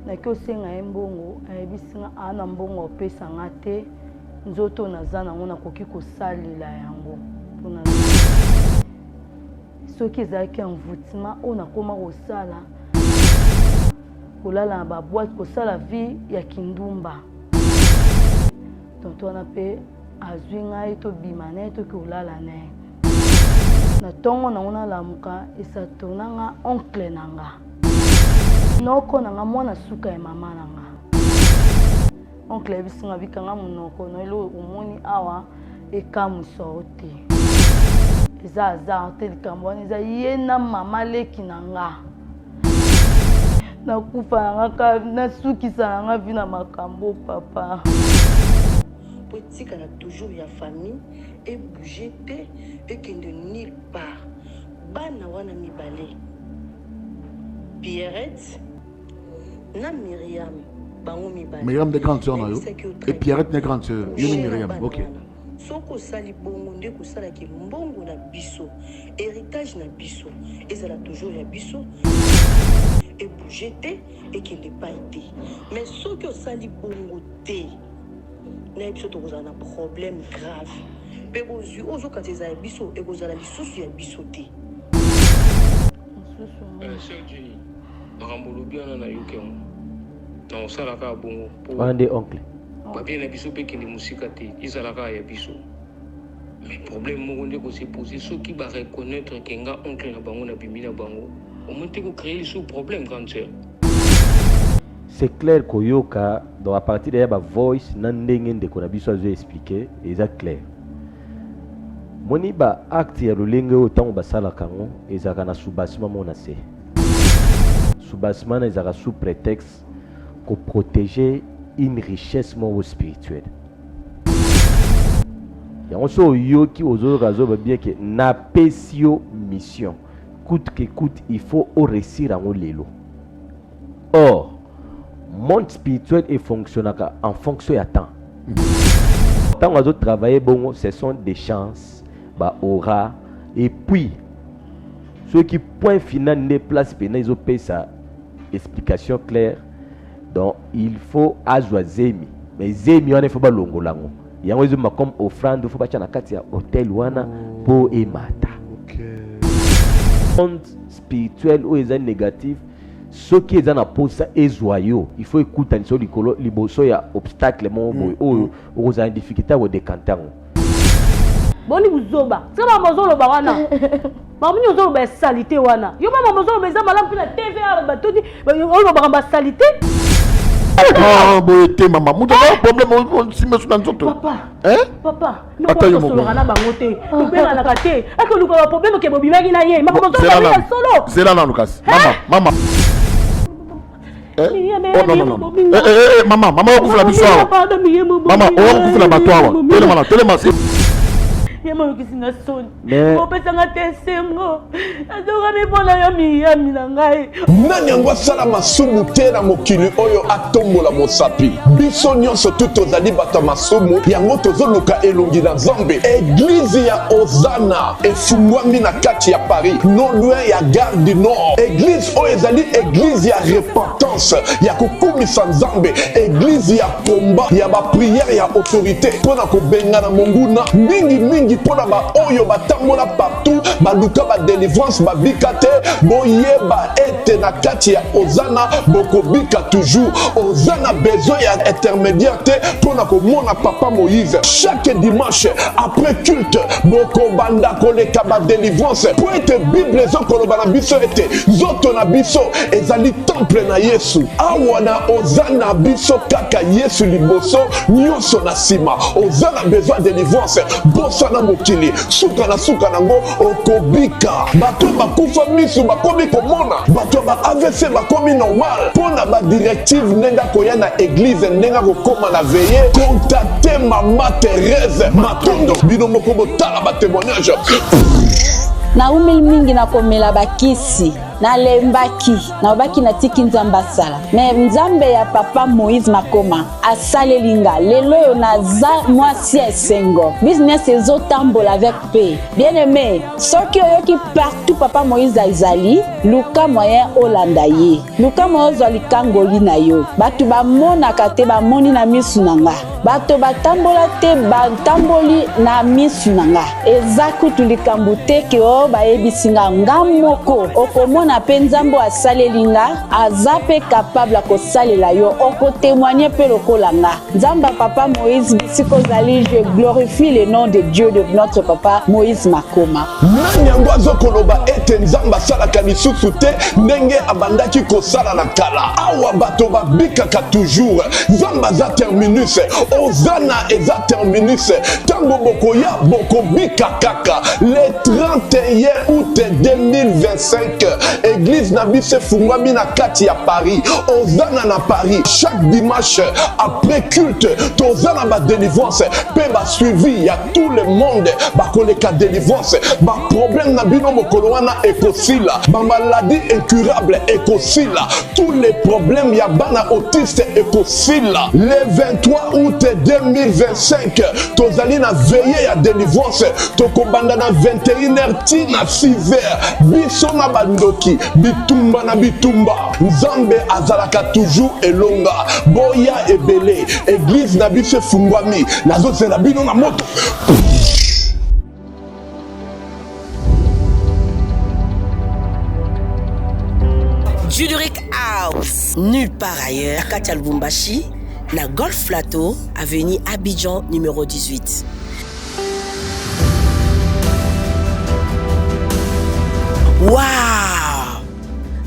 naki osenga ye mbongo ayebisinga ana mbongo opesanga te nzoto naza nango nakoki kosalela yango mpona soki ezalaki envoûtement oyo nakoma kosala kolala na baboite kosala vie ya kindumba tonto wana mpe azwi ngai tobima na ye toki kolala na ye na ntongo nango nalamuka esatonanga oncle nanga noko nanga mwana suka ya mama nanga oncle yebisinga bikanga monoko noelo omoni awa ekamwisa o te eza azar te likambo wana eza ye na mama leki nanga nakufa nanga nasukisa nanga vi na makambo papa politique a toujours ya famille et bouger te et que de nulle part bana wana mibale Pierrette na Myriam bango mibale Myriam de grande sœur na yo et Pierrette de grande sœur yo Myriam OK soko sali bongo nde ko sala ki mbongo na biso héritage na biso ezala toujours ya biso et bouger te et que ne pas été mais soko sali bongo te na biso to kozana problème grave pe bozu ozo kateza biso e kozala lisusu ya biso te Sœur Jenny makambo bien na yokemo na osalaka bongo ande oncle babie na biso pe kende musika te ezalaka ya biso mais problème moko nde ko se poser soki ba reconnaître que nga oncle na bango na bimi na bango au moins te ko créer ce problème grande sœur. C'est clair koyoka dans à partir de ba voice na ndenge ndeko na biso azo expliquer eza clair moni ba acte ya lolenge otango basala kango ezaka na soubassement mona se soubassement ezaka sous prétexte ko protéger une richesse spirituelle. Il y a aussi yo qui aux razo bien que na pesio mission coûte que coûte il faut au réussir en lelo. Or monde spirituel et fonctionne en fonction de temps. Tant que vous travaillez bon, ce sont des chances, bah aura et puis ceux qui point final n'est place pénal ils ont payé sa explication claire. Donc il faut ajouter zemi mais zemi on ne faut pas longolango il y a un comme offrande il faut pas na kati ya hôtel wana pour emata monde spirituel ou est négatif ce qui est dans la pose est joyeux il faut écouter sur likolo liboso ya obstacle mon boy ou aux difficulté au décanter boni buzoba sema mazolo ba wana Mami nous ba salité wana yo mama mazolo beza malamu na TV ba todi ba ba salité. Ah, boyete maman, vous avez un problème si monsieur dans ton papa. Hein? Papa, nous attends pas solo na bangote. Nous pe na kate. Est-ce que nous avons un problème que bobi magi na ye? Maman solo. C'est là Lucas. Maman. Oh non. Maman, on couvre la bisoire. Maman, on couvre la batoire. Tellement Yema ukisina soni. Opesa ngate semgo. Azoka mipona ya miyami na ngai. Nani yango sala masumu te na mokili oyo atombola mosapi. Biso nyonso tozali bato masumu yango tozoluka elongi na Nzambe. Église ya Ozana efungwami na kati ya Paris, non loin ya Gare du Nord. Église oyo ezali église ya repentance, ya kokumisa Nzambe, église ya combat, ya ba prière ya autorité pona ko benga na monguna mingi pona ba oyo batambola partout baluka ba délivrance ba bikate boyeba ete na kati ya Ozana bokobika toujours. Ozana besoin ya intermédiaire te pona ko mona papa Moïse chaque dimanche après culte bokobanda koleka ba délivrance pour ete Bible ezokoloba na biso ete nzoto na biso ezali temple na Yesu. Awa na Ozana biso kaka Yesu liboso nyonso na sima. Ozana besoin de délivrance bosa na mokili suka na ngo okobika. Bato bakufa misu bakomi komona, bato ba AVC bakomi normal pona ba directive nenga koya na église nenga kokoma na veiller. Contactez Mama Thérèse Matondo bino moko botala ba témoignage. Na umil mingi na komela bakisi na lembaki na obaki na tiki nzamba sala mais nzambe ya papa Moïse Makoma asalelinga lelo yo naza mwasi esengo business ezotambola avec paix bien aimé soki oyoki partout papa Moïse azali luka moyen olanda ye luka moyen ozali kangoli na yo batu bamonaka te bamoni na misu nanga bato batambola te batamboli na misu nanga eza kutu likambo te ke o bayebisinga nga moko okomona pe nzambo asalelinga aza pe capable kosalela yo okotémoigner pe lokolanga nzamba papa Moïse bisiko zali je glorifie le nom de Dieu de notre papa Moïse Makoma nani yango azokoloba ete nzamba asalaka lisusu te ndenge abandaki kosala na kala awa bato babikaka toujours nzamba za terminus ozana eza terminus tango bokoya bokobika kaka le 31 août 2025 église na biso efungwami na kati ya Paris ozana na Paris chaque dimanche après culte tozana ba délivrance pe ba suivi ya tout le monde ba koleka délivrance ba problème na bino mokolo wana ekosila ba maladie incurable ekosila tous les problèmes ya bana autiste ekosila le 23 août 2025 tozali na veillée ya délivrance tokobanda na 21h tina 6h biso na bandoki bitumba na bitumba nzambe azalaka toujours elonga boya ebele église na biso efungwami nazozela bino na moto Juduric House, nulle part ailleurs, Katia Lubumbashi, na Golf Plateau, avenue Abidjan numéro 18. Waouh!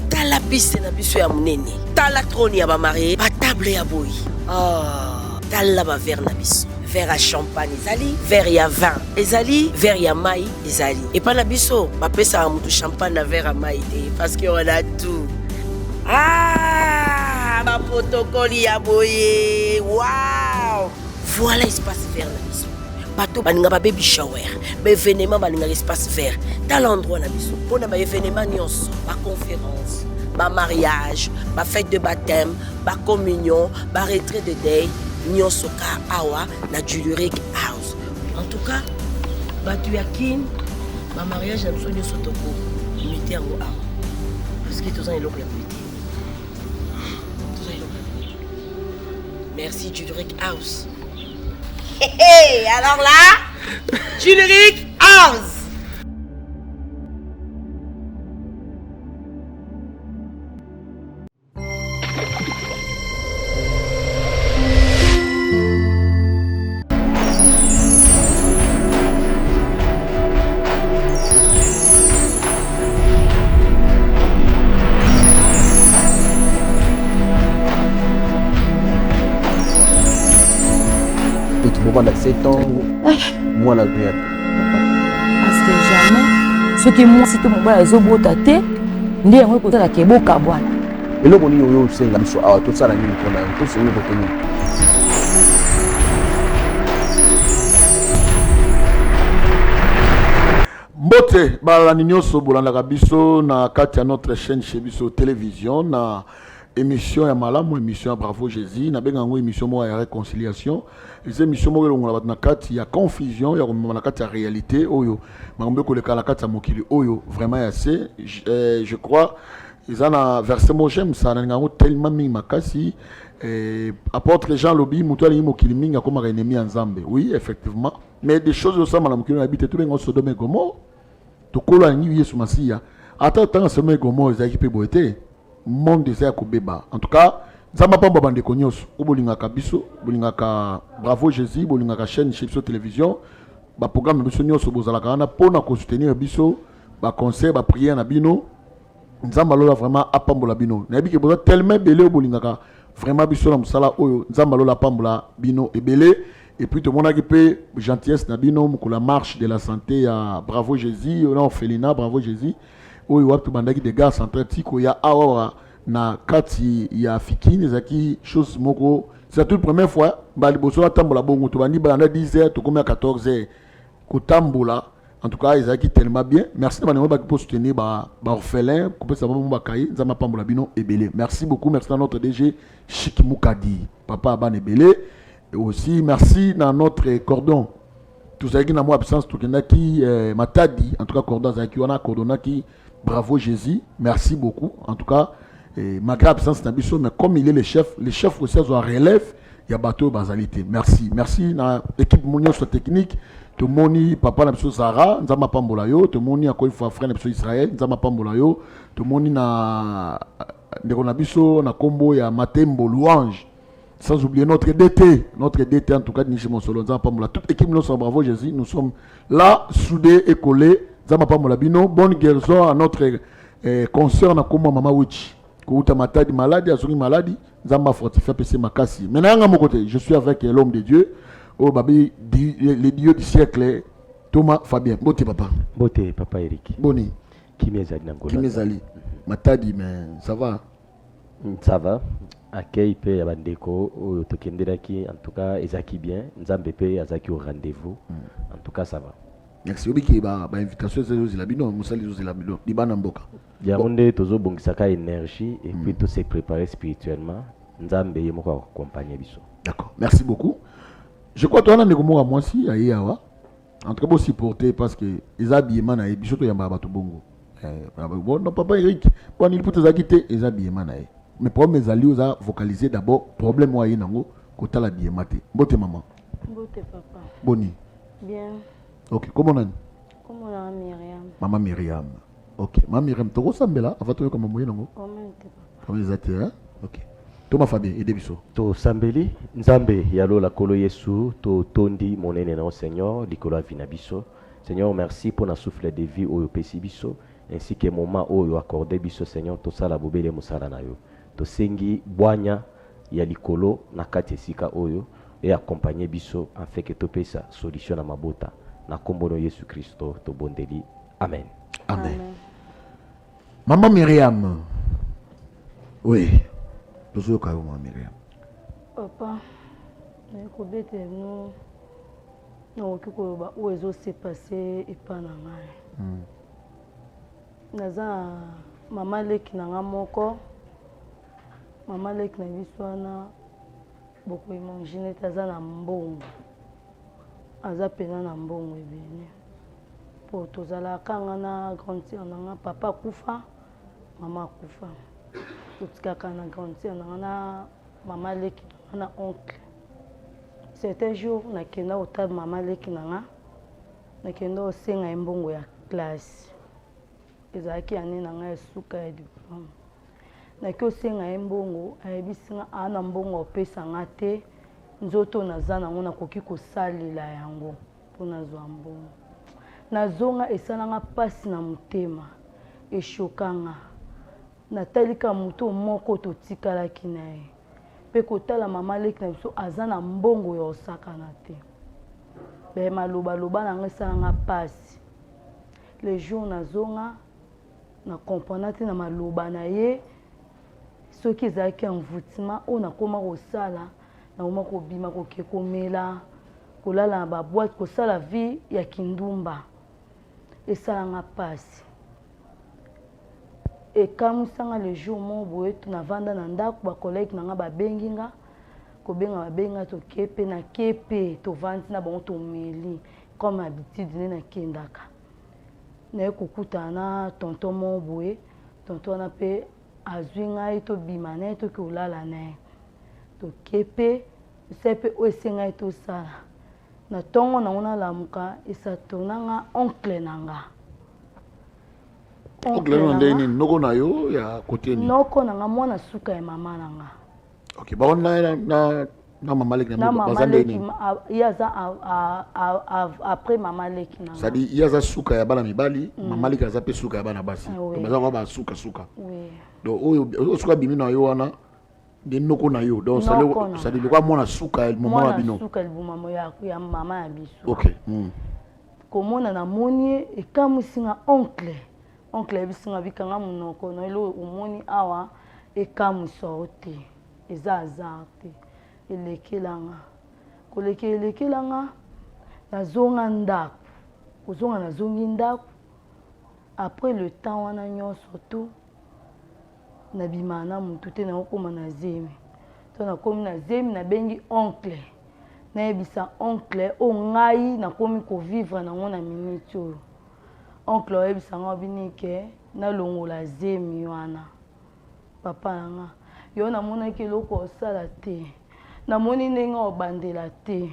T'as la piste na biso ya munene. T'as la trône ya ba marié, ba table ya boy. Oh, t'as la ba verre na biso. Verre à champagne ezali, verre ya vin ezali, verre ya mai ezali. Et pas na biso, ba pesa mutu champagne na verre à mai te parce qu'on a tout. Ah, ma protocole ya boye. Waouh! Voilà espace vert na biso. Bato baninga ba baby shower, ba événement baninga espace vert. Dans l'endroit na biso, pona ba événement nyonso, ba conférence, ba mariage, ba fête de baptême, ba communion, ba retrait de deuil, nyonso ka awa na Juduric House. En tout cas, bato ya kin, ba mariage na biso nyonso toko, imité yango awa. Parce que tous en eloko ya petit. Merci Juduric House. Hey, alors là, Juduric House. Pendant 7 ans, moi la vie. Parce que jamais, ce qui moi c'était mon bas zobo tate, ndi yango ko tala ke boka bwana. Eloko ni oyo senga biso awa to sala nini pona to senga botoni. Mbote bala nyonso bolandaka biso na kati ya notre chaîne chez biso télévision na émission ya malamu émission ya Bravo Jésus na benga ngo émission mo ya réconciliation les émissions mo longola bat na kati ya confusion ya na kati ya réalité oyo mambe ko le kala kati ya mokili oyo vraiment ya je crois ils en a versé mo j'aime ça na ngo tellement mi makasi apôtre Jean Lobi muto ali mokili minga comme ennemi en Nzambe oui effectivement mais des choses au ça na mokili habite tout bengo Sodome et Gomorrhe to kola ni Yesu Masia ata tanga Sodome et Gomorrhe za kipe boité monde desaya kobeba en tout cas nzamba pamba bande konyoso obolingaka biso bolingaka Bravo Jésus bolingaka chaîne chez biso télévision ba programme biso nyoso bozalaka na pona ko soutenir biso ba conseil ba prière na bino nzamba lola vraiment apambola bino na biki boza tellement belé bolingaka vraiment biso na musala oyo nzamba lola pambola bino ebelé et puis tout le monde a peu gentillesse na bino pour la marche de la santé à Bravo Jésus on a orphelinat Bravo Jésus oyo watu bandaki de gare centrale tiko ya awa na kati ya fikini zaki chose moko c'est la toute première fois bali boso tambola bongo to bani bana 10h to comme à 14h ko tambola En tout cas, ils ont tellement bien. Merci de soutenir orphelin, merci beaucoup. Merci à notre DG Chikimoukadi, Papa Aban Ebele. Et aussi, merci à notre cordon. Tout ça qui n'a pas absence, tout qui Matadi, en tout cas, cordon, on a cordon qui bravo Jésus. Merci beaucoup. En tout cas, malgré l'absence d'Abisso, mais comme il est le chef aussi en relève, il y a bateau basalité. Merci. Merci à l'équipe Mounion sur technique. Tout le monde, papa na biso Zara, nzama pambola yo. Tout le monde encore une fois frère na biso Israël, nzama pambola yo. Tout le monde na ndeko na biso na kombo ya Matembo Louange. Sans oublier notre DT en tout cas Nishi Monsolo, nzama pambola. Toute équipe nous sommes bravo Jésus, nous sommes là soudés et collés. Nzama pambola bino, bonne guérison à notre concert na kombo Mama Wichi. Kouta matadi maladie, azuri maladie, nzamba fortifia PC makasi. Maintenant à mon côté, je suis avec l'homme de Dieu. Oh, babi, les dieux du siècle, Thomas Fabien. Bote papa. Bote papa Eric. Boni. Kimezali Nangola. Kimezali. Matadi, mais ça va. Ça va. Accueil pe ya bandeko o tokenderaki en tout cas ezaki bien. Nzambe pe azaki au rendez-vous. En tout cas ça va. Merci. Obi ki ba invitation c'est la bino, musali zo la bino. Libana mboka. Ya monde tozo bongisaka énergie et puis tout se préparer spirituellement. Nzambe yemoko accompagner biso. D'accord. Merci beaucoup. Je crois que tu as un à moi aussi, à Yawa. En tout cas, pour supporter parce que les habillements, ils sont tous les bongo. Non, papa Eric, pour il peut te quitter, les habillements. Mais pour mes alliés, on a vocalisé d'abord, problème moyen, quand tu as l'habillement. Bote maman. Bote papa. Boni. Bien. Ok, comment on a? Comment on a Myriam? Maman Myriam. Ok, maman Myriam, tu ressembles là? Avant de comme moyen, non? Comment tu papa? Comment ils étaient, hein? Ok. Thomas Fabien, et Debiso. To sambeli, nzambe yalo la kolo yesu, to tondi monene na Seigneur, likolo avina biso. Seigneur, merci pour la souffle de vie au pesi biso, ainsi que moment où accordé biso Seigneur, to sala bobele musala na yo. To sengi boanya ya likolo na kati esika oyo et accompagner biso afin que to pesa solution na mabota na kombono Yesu Kristo to bondeli. Amen. Amen. Maman Myriam. Oui. Toujours quand même Myriam. Papa, mais kobete nous non kiko ba où ezo s'est passé et pas na ngai. Naza mama leki na nga moko. Mama leki na biso na boko imaginer taza na mbongo. Aza pena na mbongo ebene. Po tozala kanga na grandir na nga papa kufa, mama kufa. Utikaka na grandir na mama leki na oncle. C'était un jour na kenda ota mama leki na kenda osenga mbongo ya classe. Ezaki ane na nga suka ya diplôme. Na ki osenga mbongo ayebisinga ana mbongo opesa nga te nzoto naza nango nakoki kosalela yango mpona zwa mbongo. Nazonga esalanga pasi na motema eshokanga. Natalika muto moko totikalaki na ye. Pe kotala mama leki na biso aza na mbongo ya osakana te. Be maloba na nga esalanga pasi. Le jour nazonga na comprendre te na maloba na ye soki ezalaki envoûtement oyo nakoma kosala nakoma kobima koke komela kolala na baboite kosala vie ya kindumba esalanga pasi. Ekamusanga le jour mo boye tunavanda na ndako bakolege na nga babengi nga kobenga babenga tokepe na kepe tovandi na bango tomeli comme habitude ne nakendaka naye kokutana na tonton mo boye tonton wana pe azwi ngai tobima naye toki olala naye tokepe se pe oyo esengai tosala na ntongo nango nalamuka esatonanga oncle na nga. Oncle na ndeni noko na yo ya kote ni? Noko na nga mwana suka ya mama na nga. Ok, ba na mama leki na bazandeni. Yaza après mama leki na nga. Sadi yaza suka ya bana mibali, mama leki aza pe suka ya bana basi. Baza kwa ba suka. Oui. Donc oyo suka bimi na yo wana de noko na yo. Donc sadi kwa mwana suka ya mama na bino. Mwana suka mama ya mama ya biso. Ok. Komona na moni ekamusinga oncle. Oncle bisinga bikanga munoko na elo umoni awa ekamuso te. Eza azarte. Elekelanga. Kolekelanga nazonga ndako. kozonga nazongi ndako après le temps wana nyonso tu nabima na mutu te nakokoma na zemi to nakomi na zemi nabengi oncle nayebisa oncle o ngai nakomi kovivre nango na minute oyo oncle oyebisa nga bini ke nalongola zemi wana papa nanga yo namonaki eloko osala te namoni ndenge obandela te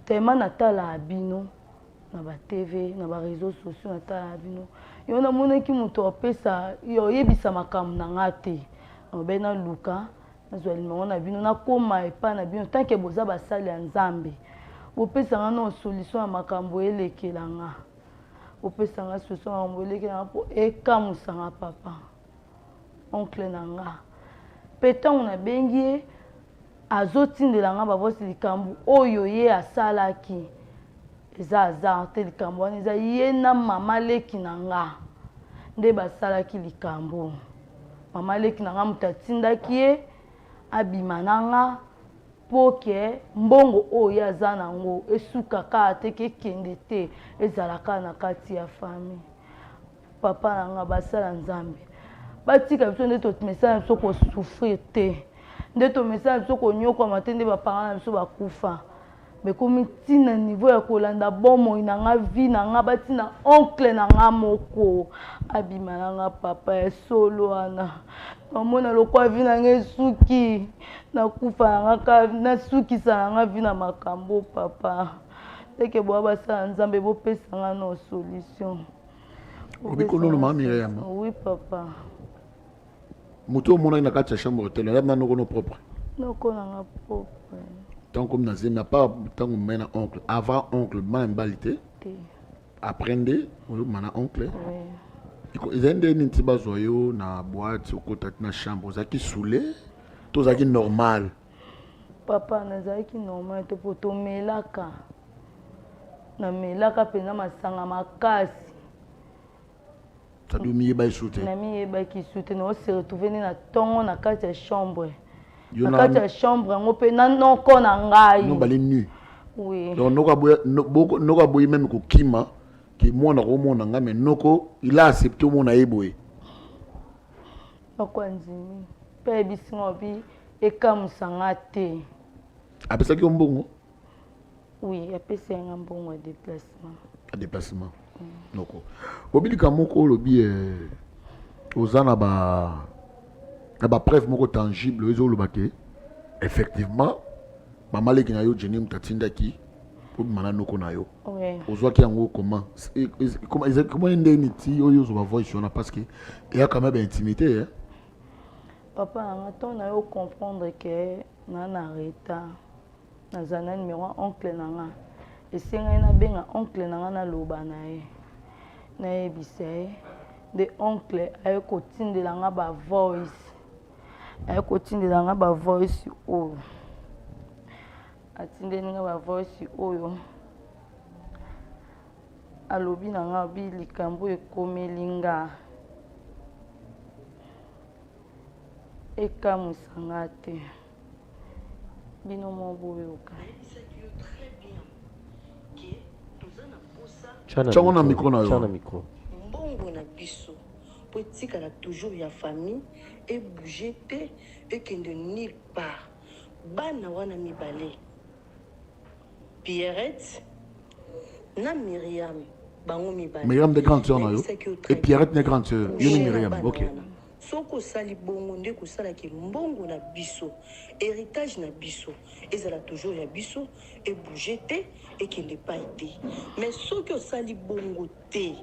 tema natala bino na ba TV na ba réseaux sociaux natala bino yo namonaki moto opesa yo yebisa makambo na nga te obena luka nazwa limongo na bino nakoma epa na bino tant que boza basali ya Nzambe bopesa nga na solution ya makambo elekela nga bopesa nga solution ya makambo elekela nga po ekamusa nga papa oncle na nga pe ntango nabengi ye azotindela nga bavosi likambo oyo ye asalaki eza azar te likambo wana eza ye na mama leki na nga nde basalaki likambo mama leki na nga moto atindaki ye abima na nga po ke mbongo oyo aza nango esukaka te kekende te ezalaka na kati ya famille papa na nga basala Nzambe batika biso nde tomesala biso kosouffrir te nde tomesala biso konyokwama te nde bapanga na biso bakufa bekomi ntina niveau ya kolanda bomoi na nga vi na nga batina oncle na nga moko abima na nga papa ya solo wana namona lokwa vi na nga esuki nakufa na nga ka nasukisa na nga vi na makambo papa teke boa basala Nzambe bopesa nga na solution obikolono mama Myriam oui papa moto omonaki na kati ya chambre hotel yaba noko no propre noko na nga propre tant comme na zemi à part tango mena oncle avant oncle ma mbalité apprendre oyo mana oncle ezende ni ntiba zoyo na boîte okota na chambre ozaki soulé to zaki normal papa nazaki normal te po to melaka na melaka pena masanga makasi tadu miyeba isute na miyeba kisute no se retrouver na tongo na kati ya chambre na kati ya chambre ngo pe na noko na ngai no bali nu oui donc noka boyi même ko kima ki mona ko mona nga mais noko il a accepté mona eboye okwanzimi pe bisingo bi ekamusanga te apesa ki mbongo oui apesa nga mbongo à déplacement noko obilika moko lobi ozana ba preuve moko tangible ezoloba ke effectivement mama leki na yo Jenny mutatindaki obimana noko na yo ozwaki yango comment ndeni ti oyo ozoba voice wana parce que il y a quand même intimité hein papa nanga ntongo na yo comprendre ke na retard naza na numéro oncle nanga esengai nabenga oncle nanga naloba na ye nayebisa ye nde oncle aye kotindela nga bavoice ayekotindela nga bavoice oyo atindeli nga bavoice oyo alobi na nga bi likambo ekomeli nga ekamusa nga te bino moboyoka chango na micro na yo mbongo na biso po etikala toujours ya famille ebouge te ekende nulle part bana wana mibale Pierrette na Myriam bango mibale Myriam de grande sœur na yo et Pierrette de grande sœur yo ni Myriam ok soko sali bongo nde kosala ki mbongo na biso héritage na biso ezala toujours ya biso ebouge te ekende pa te mais soki osali bongo te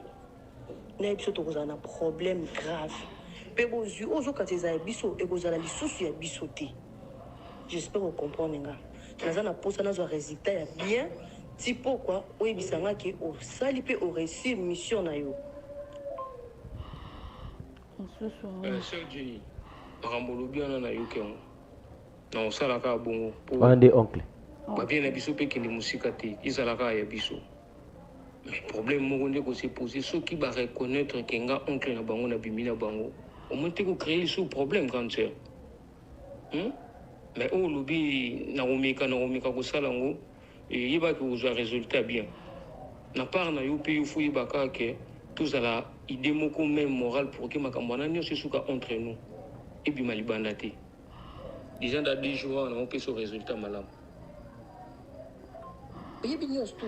na biso tokozala na problème grave pe bozwi ozokata eza ya biso ekozala lisusu ya biso te j'espère vous comprendre nga naza na posa nazwa résultat ya bien ti pourquoi oyebisanga ke osali pe oréussir mission na yo Sœur Jenny, makambo lobi wana na yoke yango na osalaka bongo wana nde oncle babie na biso mpe kende mosika te ezalaka ya biso mais problème moko nde kose pose soki bareconnaître ke nga oncle na bango nabimi na bango omoi te kocréer liso problème grande sœur mais oyo olobi nakomeka kosala yango eyebaki kozwa résultat bien na part na yo pe yo fouille baka ke tous à la idée moko même morale pour que makambana nyo se suka entre nous et puis malibanda te déjà dans 10 jours on peut ce résultat malam oyebi nyonso tout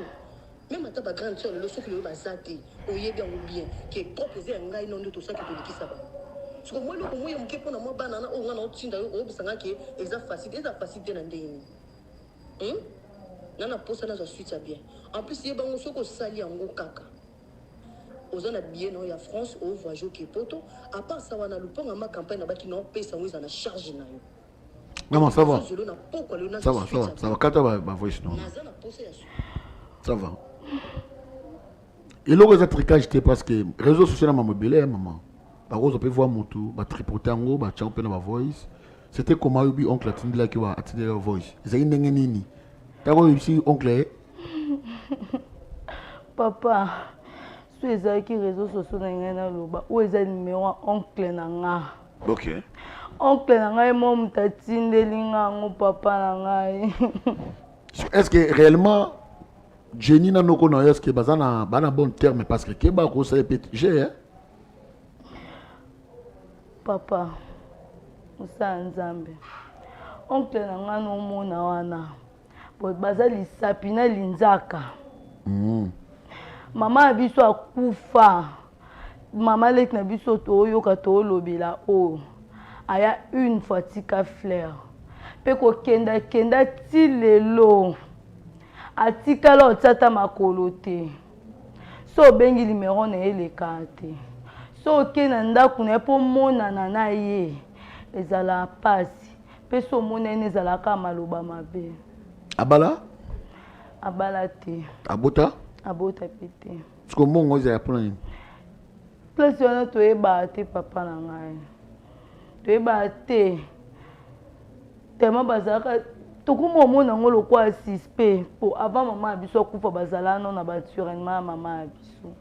même ata ba grande sœur le soki le bazate oyebi en bien que proposer ngai non de tout ça que to likisa ba parce que moi le moi yomke pona moi banana o ngana otinda yo obisanga ke eza facile na ndeni nana posa na zo suite bien en plus yeba ngo soko sali yango kaka ozana bien no ya France au voyage ke poto à part ça wana luponga ma campagne na baki no pesa ngo na charge na yo. Non, ça va. Ça va. Quand tu vas voice non. Ça va. Et là, les tricage parce que réseaux sociaux na mobile maman. Par contre, on peut voir mon tout, ba tripoter ngo, ba champion na voice. C'était comment ubi oncle atindi là qui va attirer la voice. Ils ont ndenge nini. T'as ici oncle. Papa, sur les réseaux sociaux na loba, où est le numéro oncle na nga. OK. Oncle na ngai mom tatindeli ngo papa na ngai. Est-ce que réellement Jenny na noko na est-ce que bazana bana bon terme parce que keba ko ça PTG hein? Papa, usa nzambe. Oncle na nga no mona wana. Bo bazali sapina linzaka. Mama abiso akufa. Mama lek na biso to yoka to lobela o. Aya une fois tika fleur. Pe ko kenda ti lelo. Atika lo tata makolo te. So bengi numéro na eleka te. So kena ndaku na po mona na ye. Ezala pasi. Pe so mona ne ezala ka maloba mabe. Abala te. Abota pete. Parce que mongo za yapona. Place wana to eba te papa na ngai. To eba te. Tema bazaka tokumo mona ngolo kwa sispe po avant mama biso kufa bazala non na baturenement mama biso.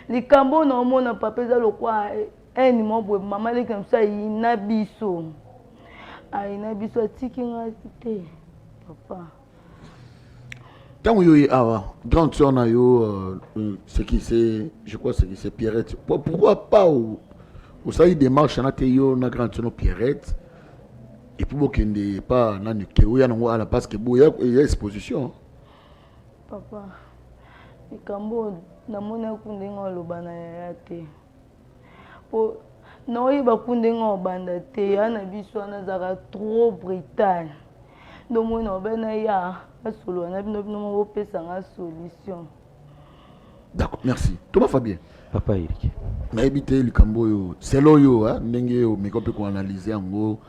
Likambo na mona papa za lokwa eni mobwe mama lekam sa ina biso. Aina biso tikinga te papa. Tant yo awa grande sœur na yo ce qui c'est je crois ce qui c'est Pierrette. Pourquoi pas au ça y démarche na te yo na grande sœur Pierrette. Et puis bon qu'il n'est pas na nuke ou ya nango ala parce que bon il y a exposition. Papa. Likambo na mona kundenga lobana ya te. Po no yiba kundenga banda te ya na biso na zaka trop brutal. Do mona bana ya solo na bino mo pesa nga solution. D'accord, merci. Tout va bien. Papa Eric. Na ebité likambo yo, selo yo ndenge yo mekope ko analyser ngo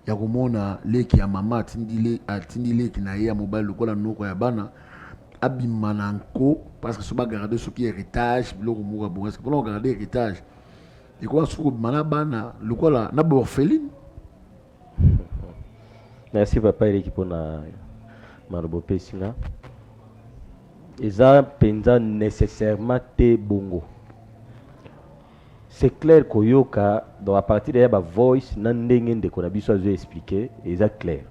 ya komona leki ya mama atindile ki na ya mobile lokola noko ya bana abimana nko parce que soba garder ce qui héritage biloko moko bon est-ce que pour garder héritage et quoi soko mana bana lokola na orpheline. Merci papa Eric pour na marobo pesinga eza penza nécessairement te bongo. C'est clair koyoka dans la partie de la voice nandenge ndeko na biso azo expliquer eza clair.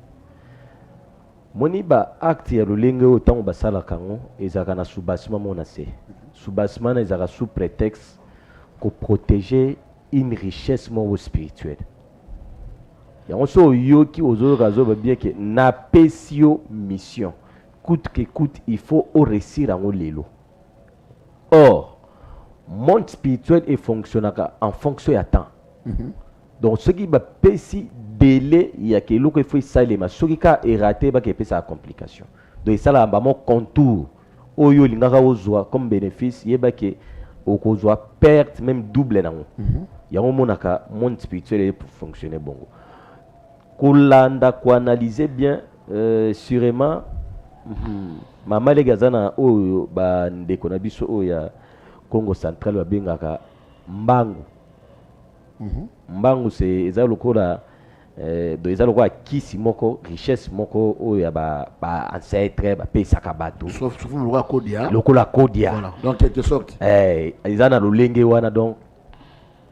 Moni ba acte ya lolenge otango basala kango ezaka na soubassement mona se. Soubassement na ezaka sous prétexte ko protéger une richesse mo spirituelle. Yango so yoki ozo razo ba bien que na pesio mission. Coûte que coûte il faut au réussir en lelo. Or monde spirituel et fonctionne en fonction de temps. Donc ce qui va pési délai il y a que l'eau qu'il faut ça les ma ce qui est raté va que pési sa complication. Donc ça là bah mon contour oyo lingaka ozwa comme bénéfice il y a que au kozwa perte même double nango. Il y a un monaka monde spirituel et pour fonctionner bon. Kolanda ko analyser bien sûrement mama les gazana oyo ba ndeko na biso oya Congo central babengaka mbangu. Mbangu c'est eza lokola do eza lokola kisi moko richesse moko oyo ba ancêtre ba pesaka bato Sauf lokola kodia. Lokola kodia. Voilà. Donc quelque sorte. Eza na lolenge wana donc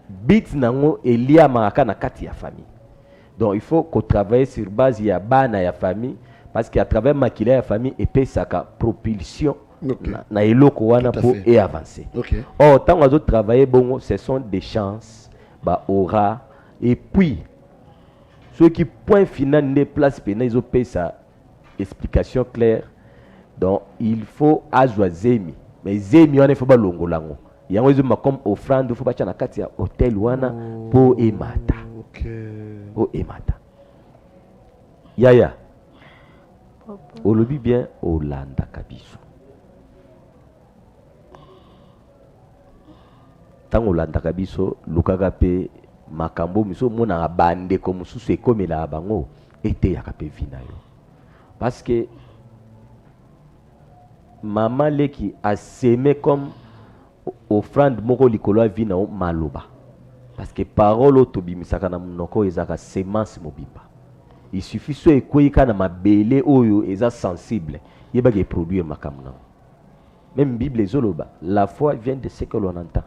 bit nango elia maraka na kati ya famille. Donc il faut qu'on travaille sur base ya bana ya famille parce qu'à travers makila ya famille et pesaka propulsion na eloko wana pour et avancer. Or tant que travailler bon, ce sont des chances, bah aura et puis ceux qui point final n'est place pénal ils ont payé sa explication claire. Donc il faut azwa zemi, mais zemi wana il faut ba longolango. Yango ils ont comme offrande, il faut ba tchana kati ya hôtel wana pour emata. Pour emata. Yaya. Olobi bien Olanda kabiso. Tango Olanda kabiso lukaka pe makambo miso mona bande comme sous ekomela bango ete ya kape vina yo. Parce que maman leki a semé comme offrande moko likolo vina o maloba. Parce que parole otobimisaka na munoko ezaka semence mobimba. Il suffit so ekoyika na mabele oyo eza sensible yeba ke produire makamna. Même Bible ezoloba, la foi vient de ce que l'on entend.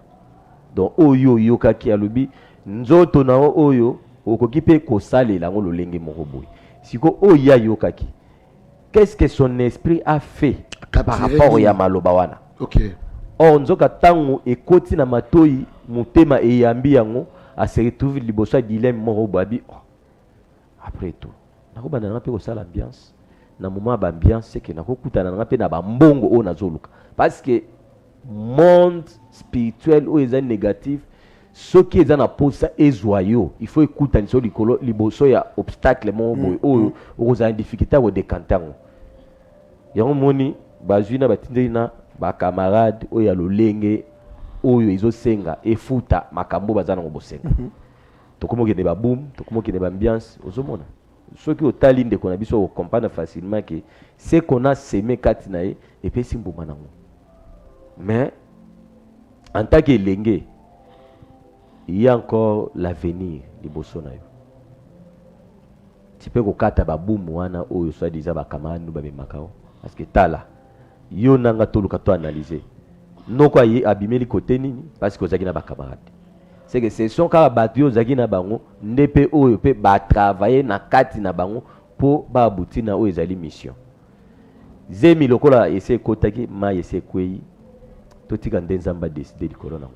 Donc oyo yoka ki alobi nzoto na oyo okoki pe kosalela ngo lolenge moko boy. Siko oya yoka ki. Qu'est-ce que son esprit a fait par rapport ya maloba wana? Or nzoka tango ekoti na matoi mutema eyambi yango a se retrouve liboso dilemme moko babi. Après tout, nakoba na pe ko sala ambiance na moment ba ambiance c'est que nakokuta na pe na ba mbongo o nazoluka parce que monde spirituel ou est négatif ce qui est na posa ezoyo il faut écouter sur likolo liboso ya obstacle mon boy o oza difficulté au décanter yango moni bazwina batindina ba camarade o ya lolenge oyo ezosenga efuta makambo bazana ngobosenga tokomokende ba boom tokomokende ba ambiance ozomona ceux qui otali ndeko na biso comprendre facilement que ce qu'on a semé kati na et puis simbuma nango mais en tant que lenge il y a encore l'avenir liboso na yo tu peux kokata ba boom wana oyo soit déjà ba kamanu ba memakao parce que tala yo nanga toluka to analyser noko ayi abimeli côté nini parce que ozaki na ba camarade. C'est que ce sont quand battu zaki na bango ndepe oyo pe ba travailler na kati na bango pour ba aboutir na oyo ezali mission. Zemi lokola ese kotaki ma ese kwei totika ndenzamba décider di corona.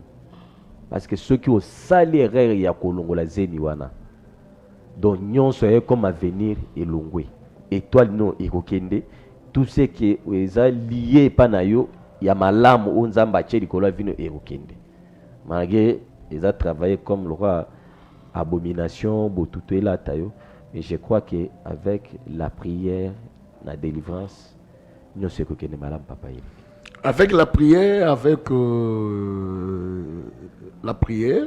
Parce que ceux qui ont sali erreur ya kolongola zemi wana donc nyonso est comme avenir elongwe. Étoile non ekokende tout ce qui est lié pa na yo ya malamu o nzamba che likolo vino ekokende. Malgré ils ont travaillé comme le roi abomination, botuto et la taille. Et je crois qu'avec la prière, la délivrance, nous sommes que nous sommes papa. Avec la prière, la prière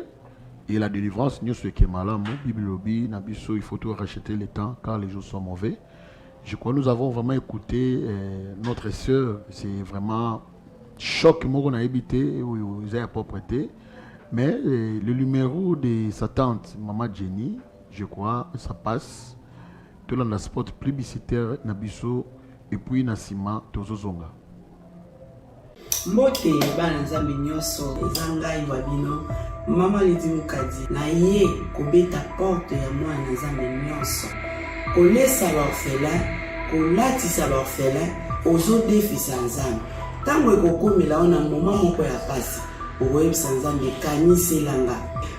et la délivrance, nous sommes que malades. Bible Nabiso, il faut tout racheter le temps car les jours sont mauvais. Je crois que nous avons vraiment écouté notre sœur. C'est vraiment choc que nous avons habité, où ils ont approprié. Mais le numéro de sa tante, Maman Jenny, je crois, ça passe. Tout le spot publicitaire, Nabiso, et puis Nassima, Tozozonga. Mbote bana nzambe nyonso ezangai wabino mama lidi mukadi na ye kobeta porte ya mwana nzambe nyonso kolesa l'orphelin kolatisa l'orphelin ozodefisa nzambe ntango ekokomela ona moma moko ya pasi okoyebisa nzambe kaniselanga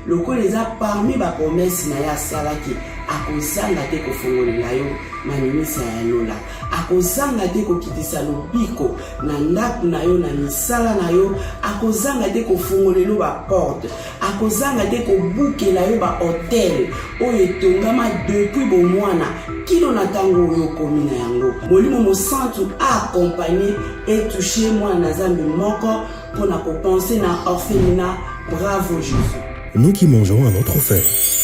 lokola eza parmi bapromese na ye asalaki akozanga te kofongolela yo manimisa ya lola akozanga te kokitisa lobiko na ndako na yo na misala na yo akozanga te kofongolela baporte akozanga te kobukela yo bahotel oyo etongama depuis bomwana kino na ntango oyo okomi na yango molimo mosantu aakompagne etouche mwana na nzambe moko mpona kopense na orphelinat. Bravo Jésus. Nous qui mangeons à notre faim,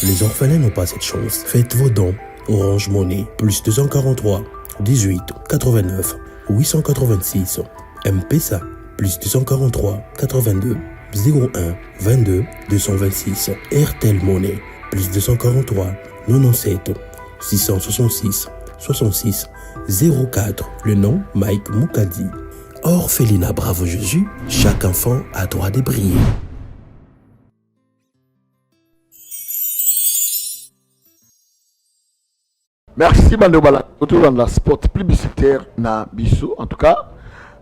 les orphelins n'ont pas cette chance. Faites vos dons. Orange Money, plus 243 18 89 886. M-Pesa, plus 243 82 01 22 226. RTL Money, plus 243 97 666 66 04. Le nom Mike Mukadi. Orphelinat Bravo Jésus, chaque enfant a droit de briller. Merci Bandobala. Autour dans la spot publicitaire na Bissou. En tout cas,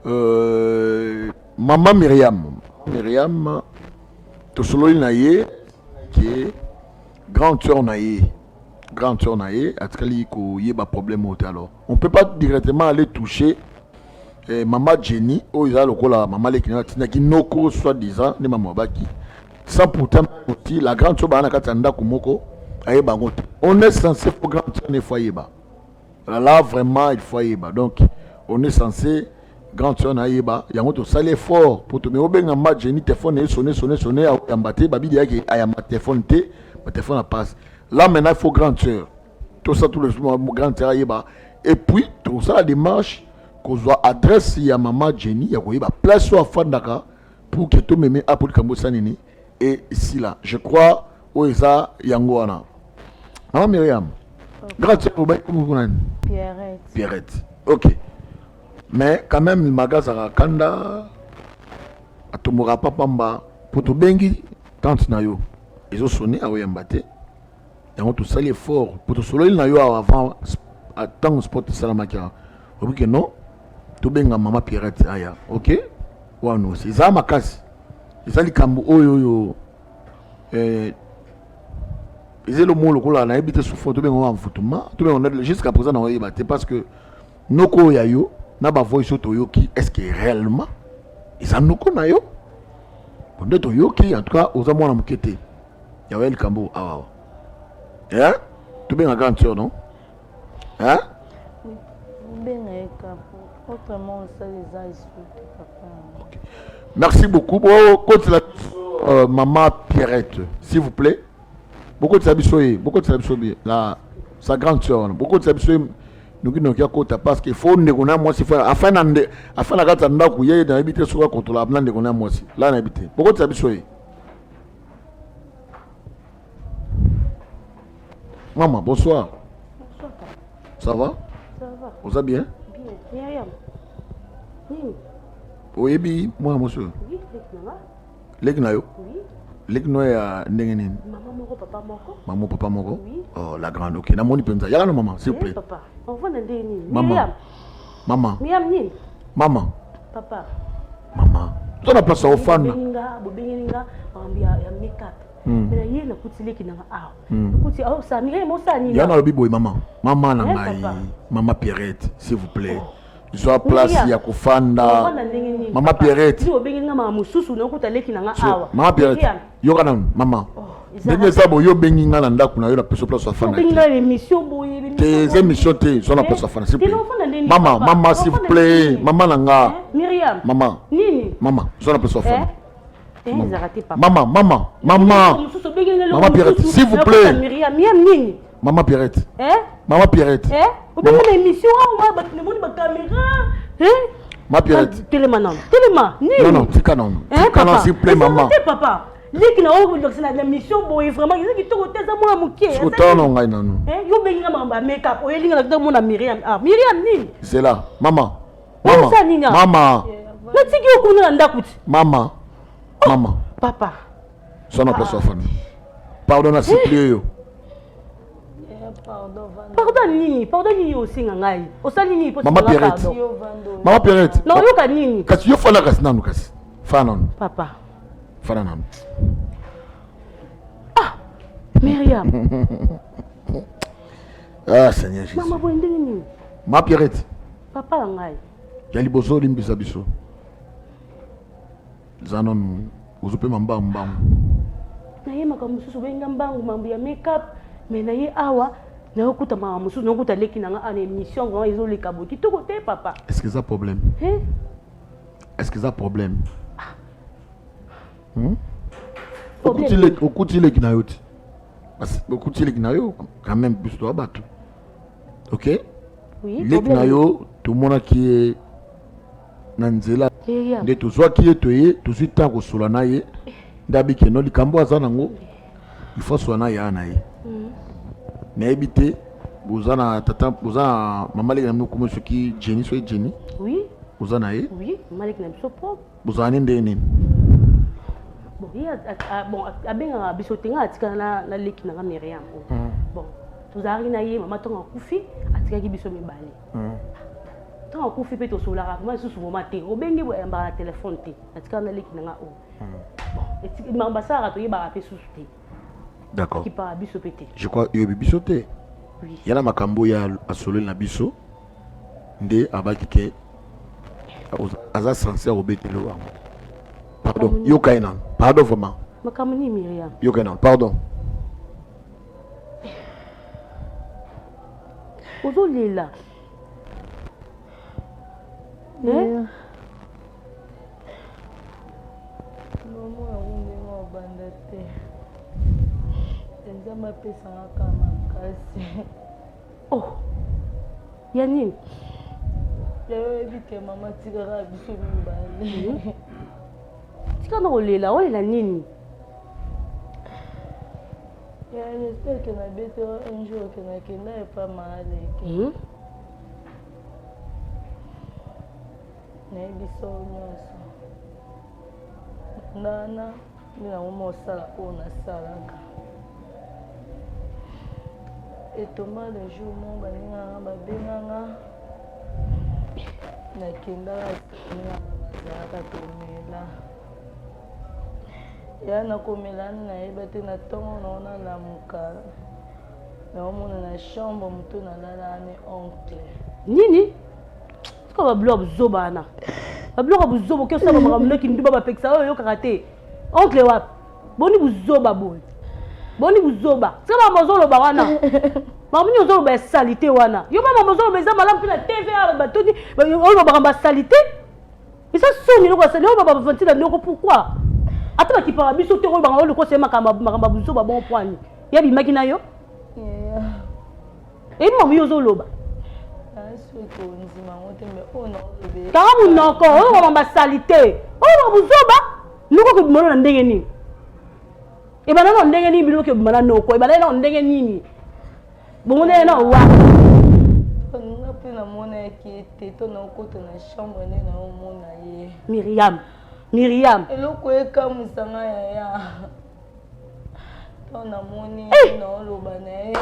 Maman Myriam, tout solo naie qui est grand tueur naie, atkali ko yeba problème au alors. On peut pas directement aller toucher maman Jenny, ils ont maman Lekina qui noko soit disant ne maman baki. Sans pourtant aussi la grande tueur bana katanda kumoko ayeba ngote. On est censé pour grand tueur ne foyer ba. Là vraiment il faut yeba. Donc on est censé grand tueur na yeba yango to sale fort pour to me obenga ma Jenny téléphone et sonner à mbaté babi dia ki ayama téléphone té ma téléphone passe. Là maintenant il faut grand tueur. Tout ça tout le grand tueur yeba et puis tout ça la démarche qu'on soit adresse à maman Jenny ya ko yeba place soit fandaka pour que to meme a pour kambo sanini et ici là je crois oeza yango wana. Maman Myriam grand tueur pour Pierrette. OK. Mais quand même, le magasin à Kanda, à Tomora Papamba, pour tout bengi, tant nayo. Ils ont sonné à Oyambate. Ils ont tout ça fort. Pour tout solo, nayo avant, à temps sport Salamaka. Ok, non. Tout benga maman Pierrette, aya. Ok? Ou non, c'est ça ma casse. Ils ont dit Kambo, yo. Ils ont le mot, le coup là, on a habité sous fond, tout benga en foutouma. Tout benga, jusqu'à présent, on a Oyambate parce que Noko Yayo. Naba voice Toyoki, est-ce que réellement ils en ont connu? On dit Toyoki, en tout cas, aux amours à Moukete. Yawel Kambo, ah, hein? Tu bien un grand tueur, non? Hein? Autrement, ça les a expliqué, papa. Okay. Merci beaucoup. Maman Pierrette, s'il vous plaît. Beaucoup de sabisoye, là, sa grande soeur, beaucoup de sabisoye. Nous qui kota parce qu'il faut négocier moi si afin la gata ndaku yé dans habiter sur contre la blanc négocier moi si là n'habiter beaucoup de sabisoye maman bonsoir. Ça va vous allez bien oui bi moi monsieur legnayo legno ya ndengeni maman papa moko oh la grande OK na moni penza yala no maman s'il vous plaît papa on va ndé ni maman ni maman papa maman tu na place au fan bobenga ambia ya make-up mais yé na kutile ki na kuti oh ça mi mo ça ni yana lobi boy maman na ngai maman Pierrette s'il vous plaît soit place ya kufanda maman Pierrette maman Pierrette yo kana maman ndenge sabo yo bengi ngala ndaku na yo na place afana tes émissions te sont la place afana s'il vous plaît maman s'il vous plaît maman nanga Myriam maman nini maman sont la place afana maman maman Pierrette s'il vous plaît Myriam nini maman Pierrette maman Pierrette on peut une émission on va ne pas caméra ma Pierrette téléma non non tu canon s'il vous plaît maman papa liki na o la mission boy vraiment ils qui to teza moi muké tout non ngai non yo benga mamba make up o yelinga na mona Myriam nini c'est là maman na tiki okuna ndakuti maman papa sona place afana pardon s'il vous plaît yo pardon nini osinga ngai osali nini maman Pierrette non yoka nini kasi yo fana kasi nanu kasi fana non papa fana nanu Myriam Seigneur Jésus maman boende nini maman Pierrette papa ngai ya liboso limbisa biso zanon uzupe mambangu na ye makambo susu benga mbangu mambo ya make-up mais na ye awa na okuta mama mususu na okuta leki na nga en émission vraiment ils ont les kabou qui to côté papa est-ce que ça problème est-ce que ça problème okuti leki na yo okuti leki na yo quand même plus to abatu OK oui leki na yo tout mona qui est na nzela nde tozwa ki ye toye tozwi ntango kosola na ye ndabi keno likambo aza nango il faut sola na ye na ye nayebi te boza na tata boza na mama leki na bino komo soki Jenny soki Jenny oui boza na ye oui mama leki na biso propre bozala ni ndenge nini bon bon abengaka biso te nga atikala na leki na nga Myriam bon tozalaki na ye mama ntongo akufi atikaki biso mibale tant akufi pe to solara moi susu moment te obengi bo yamba na téléphone te atika na leki nanga o bon etiki mambasara to yeba pe susu te d'accord qui para biso pété je crois yo biso te oui yana makambo ya asolo na biso nde abaki ke aza sincère obetelo wango pardon yo kaina pardon vraiment makambo ni Myriam yo kaina pardon ozolela Maman a banda te. Nzambe apesanga kaka makasi. Oh, ya nini? Yayebi ke mama tikaka biso mibale. Tika na kolela olela nini? J'espère que na betera un jour que na kenda epa mahale. Nayebi so nyonso. Ndana nde namoma osala oyo nasalaka. Etomba le jour mo balinganga babenganga nakendaka ninganga bazalaka komela. Ya nakomela nayeba te na ntongo nao nalamuka naomona na chambre moto nalala ne oncle. Nini? Sika babloka buzobana. Babloka buzobo ke osala makambo leki nduba bapekisa oyo yokaka te. Oncle wapi? Boni buzoba boy. Boni buzoba. Sika bamozoloba wana. Mamuni ozoloba salite wana. Yo mama mozoloba eza malamu pe na TV ala batodi oyo bakamba salite. Isa soni loko salite oyo baba vantila ndoko pourquoi? Ata bakipaka biso te oyo banga loko sema makamba buzoba bon point. Ya bimaki na yo? Mamu yo ozoloba. Kaka munoko oyo bamba salite. Oyo buzoba nuko ko bimono na ndenge nini? Ebana na ndenge nini biloko bimana noko? Ebana na ndenge nini? Bomone na wa. Nga pe na mona ki teto na okota na chambre ne na omona ye. Myriam. Eloko eka musanga ya. To na moni na oloba na ye.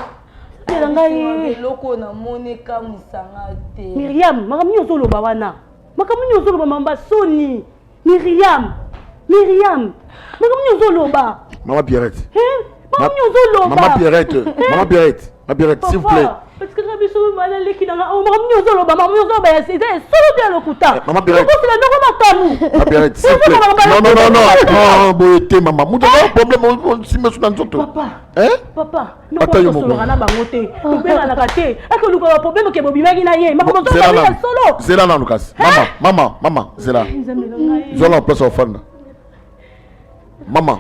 Elanga ye. Eloko na moni ka musanga te. Myriam, makamni ozoloba wana. Makamni ozoloba mamba soni. Myriam. Makamni ozoloba. Maman Pierrette. Makamni ozoloba. Maman Pierrette, s'il vous plaît. Parce que rabiso mala leki na makamni ozoloba, ya c'est solo de lokuta. Maman Pierrette. C'est la noko matamu. Maman Pierrette, s'il vous plaît. Non, boyete maman. Muta problème si me soudan zoto. Papa. Non, solo kana bangote. Tobela na kate. Eko luka problème ke bobimaki na ye. Makamni ozoloba ya solo. Zela na Lucas. Maman, Zela. Zola place au fond. Maman.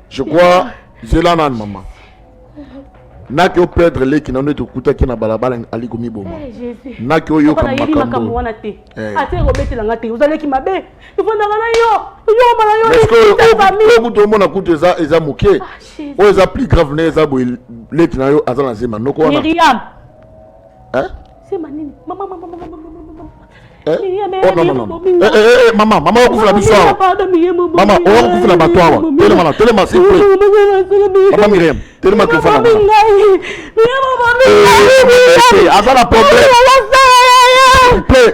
Je crois Zela na maman. Naki o perdre les qui n'ont été écoutés qui n'a balabala ali komi boma. Naki o yo comme makambo wana te. Ate robete la ngate. Vous allez qui mabe. Tu vas na yo. Yo mala yo. Est-ce que tout monde écoute eza moké. O eza plus grave ne eza bo les qui na yo azana zema noko wana. Myriam. Hein? C'est manini. Maman. Maman, on couvre la bissoire. Maman, on couvre la battoire. Tellement, s'il vous plaît. Maman Myriam, tellement que vous faites. Azal la problème. S'il vous plaît.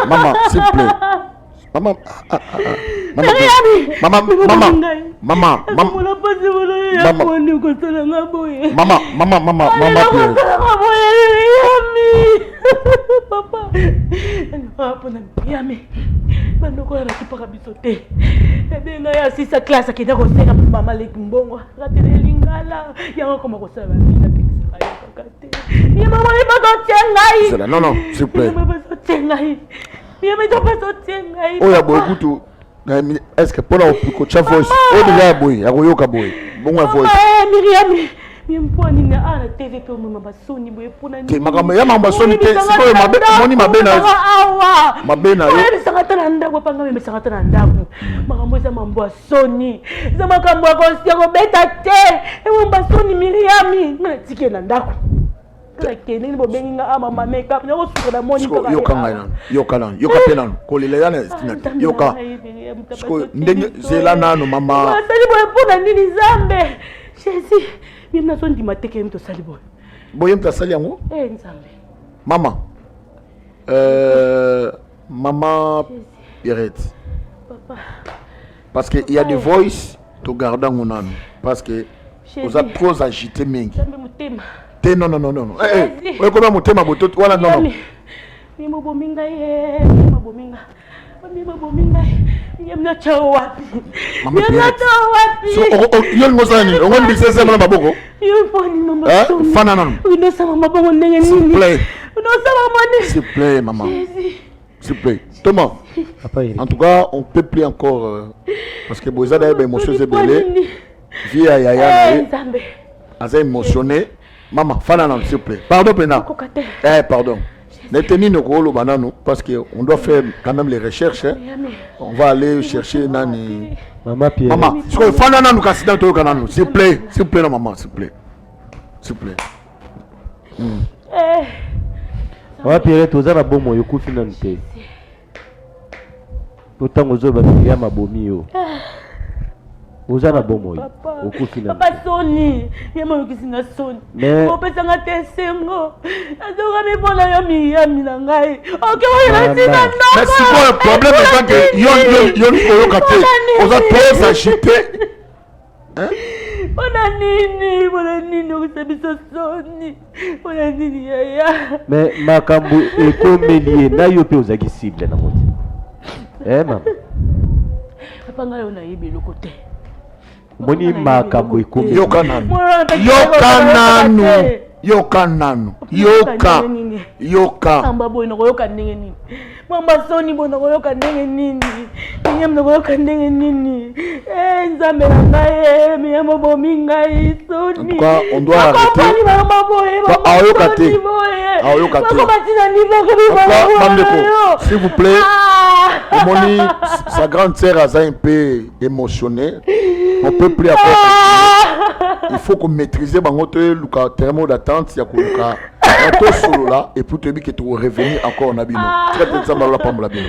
Maman, s'il vous plaît. Maman. Papa, bandoko bakipaka biso te ebenga ya sisa classe akenda koseka mama leki mbongo ratele lingala yango koma kosala babina pekisaka yo kaka te ye mama ebazotie ngai non, s'il vous plaît. ebazotie ngai ebazotie ngai oya boye kutu est-ce que pour la kocha voice o déjà boye akoyoka boye bongo voice Myriam Mimponi na ala TV pe mo mabasoni boye pona ni. Ke makambo ya mabasoni te siko mabe moni mabe na. Awa. Mabe na yo. Ele sangata na ndako panga me sangata na ndako. Makambo za mambo ya soni. Za makambo ya konsigo beta te. E mo basoni Miriam na tike na ndako. Kala kene ni bobengi nga ama ma makeup na osuka na moni ka. Yo kanga ina. Yo kala. Yo kapena. Ko lele yana stina. Yo ka. Siko ndenge zela nano mama. Sali boye pona nini zambe. Jésus, même na son dimate ke mto sali boy. Boyem ta sali yango? Nzambe. Maman. Maman Pierrette. Papa. Parce qu'il y a des voices to garder mon âme. Parce que vous êtes trop agité mingi. Non. Eh, comment mon thème boto voilà non. Mimo bominga ye, mimo bominga. Mimo bominga. Yemna chawapi. Yemna chawapi. So yon ngosani, on va dire ça na baboko. Yon foni mama. Fana non. Uno sama mabongo ndenge nini. S'il vous plaît. Uno sama mani. S'il vous plaît maman. S'il vous plaît. Thomas. En tout cas, on peut plus encore parce que Boza d'ailleurs émotion c'est belé. Via yaya. Aza émotionné. Maman, fana non s'il vous plaît. Pardon Pena. Pardon. N'éteignez nos gros banano parce qu'on doit faire quand même les recherches. Hein. On va aller chercher Nani. Maman Pierre. Maman, s'il vous plaît, non, maman, s'il vous plaît. S'il vous plaît. Maman Pierre, tu as un bon mot, tu as financé. Tout le temps, tu as un bon mot. Ozana bomoy okufina papa Soni yema yokisinga Soni opesa nga tesengo azoka mipona yo miyami na ngai okewoyela tina no mais si quoi le problème est que yon oyoka te oza trop agité hein Bona nini okusabiso Soni bona nini yaya mais makambo ekomelie na yo pe ozaki cible na moti mama papa ngai ona yebi lokote Moni makambo ikomi yoka nanu amba boy nako yoka ndenge nini mamba Soni boy nako yoka ndenge nini nyam nako yoka ndenge nini nzambe na ngai miyamo bomi ngai Soni en tout cas on doit arrêter s'il vous plaît Moni sa grande sœur a un peu émotionnée. On peut plus après. Il faut qu'on maîtrise le terme d'attente. Il y a un solo là et pour te dire que tu vas revenir encore en abino. Très bien, ça va la pomme la bino.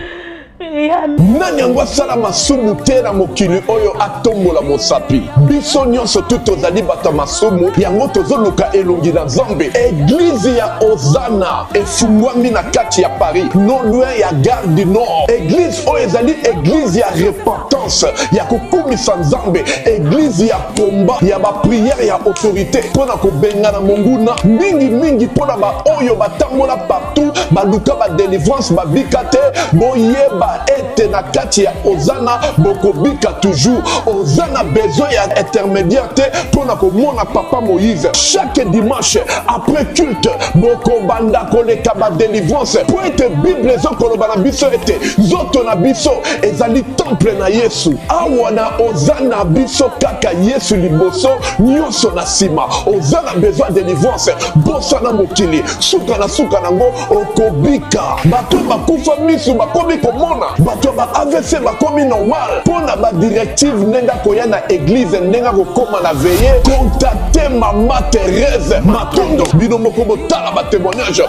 Nani yango asala masumu te na mokili oyo atombola mosapi biso nyonso tu tozali bato ya masumu yango tozoluka elongi na Nzambe. Eglize ya Ozana efungwami na kati ya Paris non loin ya Gare du Nord. Eglize oyo ezali eglize ya repentance ya kokumisa Nzambe, eglize ya komba ya bapriere ya autorité mpona kobengana monguna mingi mpona baoyo batambola partout baluka badelivrance babika te boyeba ete na kati ya Ozana bokobika toujours. Ozana besoin ya intermédiaire te pona komona papa Moïse. Chaque dimanche après culte bokobanda koleka ba délivrance po ete Bible ezokoloba na biso ete nzoto na biso ezali temple na Yesu. Awa na Ozana biso kaka Yesu liboso nyonso na sima. Ozana besoin délivrance bosa na mokili suka nango okobika. Bato bakufa misu bakomi komona bato ba AVC bakomi normal pona ba directive nenga koya na église nenga kokoma na veiller contacter mama Thérèse Matondo bino moko botala ba témoignage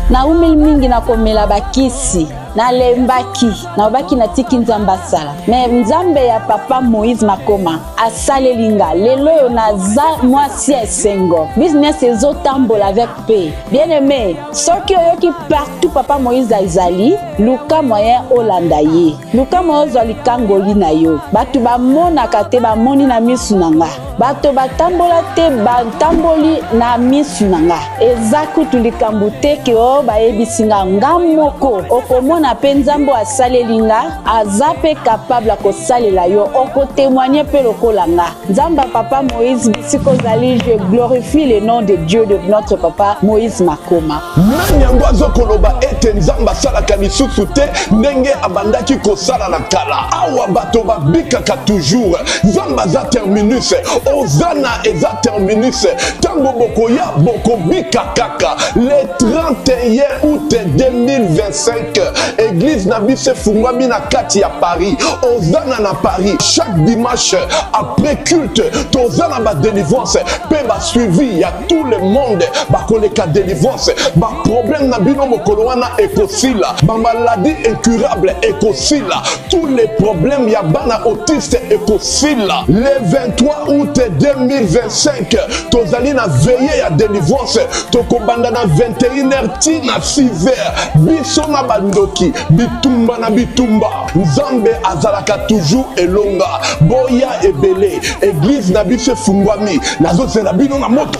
na umeli mingi na komela bakisi na lembaki na obaki na tiki Nzambe asala me Nzambe ya papa Moïse Makoma asalelinga lelo yo naza mwasi esengo business ezotambola avec paix bien aimé soki oyoki partout papa Moïse azali luka moyen olanda ye luka moyen ozwa likangoli na yo bato bamonaka te bamoni na misu na nga bato batambola te batamboli na misu na nga eza kutu likambo te ke o bayebisinga nga moko okomona pe Nzambe asalelinga aza pe capable kosalela yo okotémoigner pe lokola nga Nzamba papa Moïse bisiko zali je glorifie le nom de Dieu de notre papa Moïse Makoma. Nani yango azokoloba ete Nzamba salaka lisusu te ndenge abandaki kosala na kala awa bato babikaka toujours Nzamba za terminus Ozana eza terminus tango bokoya bokobika kaka le 31 août 2025 église na biso efungwami na kati ya Paris ozana na Paris chaque dimanche après culte tozana ba délivrance pe ba suivi ya tout le monde ba koleka délivrance ba problème na bino mokolo wana ekosila ba maladie incurable ekosila tous les problèmes ya bana autiste ekosila le 23 août 2025 tozali na veillée ya délivrance tokobanda na 21h tina 6h biso na bandoki bitumba na bitumba nzambe azalaka toujours elonga boya ebele église na biso efungwami nazozela bino na moto.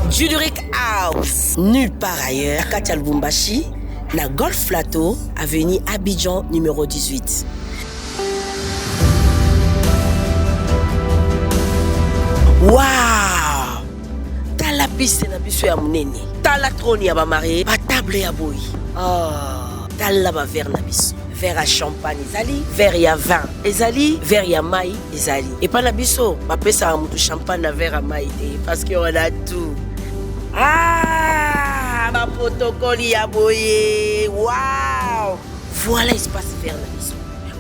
Juluric House, nulle part ailleurs, Katia Lubumbashi, na Golf Plateau, avenue Abidjan numéro 18. Waouh! T'as la piste na biso ya munene. T'as la trône ya ba marié, ba table ya boy. Oh, t'as la ba verre na biso. Verre à champagne ezali, verre ya vin ezali, verre ya mai ezali. Et pas na biso, ba pesa mutu champagne na verre à mai parce que on a tout. Ah, ma protocole ya boye. Waouh! Voilà espace vert na biso.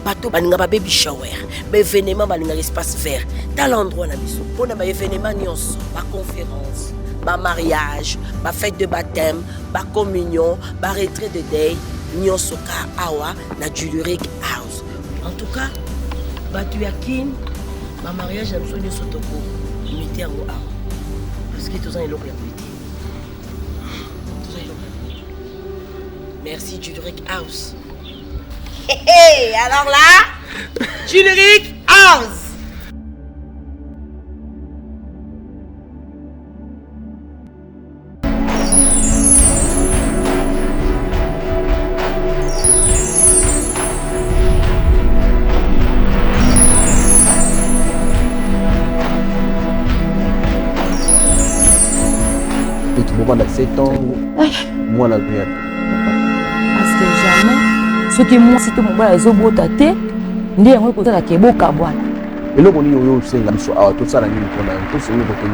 Bateau baninga ba baby shower, ba événement baninga espace vert. Dans l'endroit na biso, pour na ba événement nyonso, ba conférence, ba mariage, ba fête de baptême, ba communion, ba retrait de deuil, nyonso ka awa na Juluric House. En tout cas, batu ya kin, ba mariage na biso nyonso toko, imité yango awa. Parce que tous en eloko ya politi. Merci Juluric House. Hey, alors là, Juluric House. Et tout le monde a 7 ans, moi la vie. Parce que jamais, ce qui moi, c'est que mon père est au bout de ta tête, il est en train de faire la kebo kabwana. Et là, on y a eu aussi la mission à tout ça, la nuit, on a un peu sur le bouton.